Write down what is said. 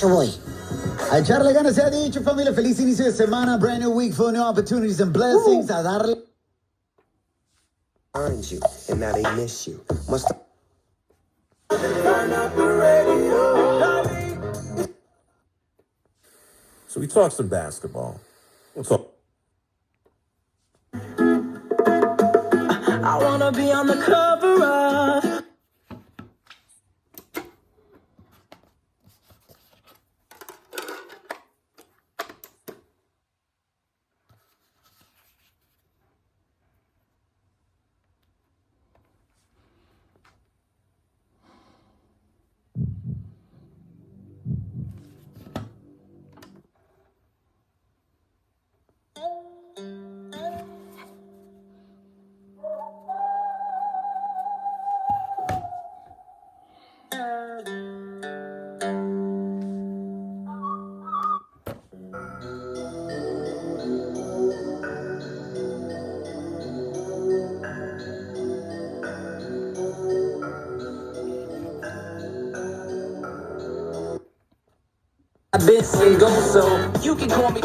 que voy. A echarle ganas se ha dicho, familia. Feliz inicio de semana. Brand new week for new opportunities and blessings. A darle. Earned you, and now they miss you. Must So we talked some basketball. We'll talk. I wanna be on the cover of I've been single, so you can call me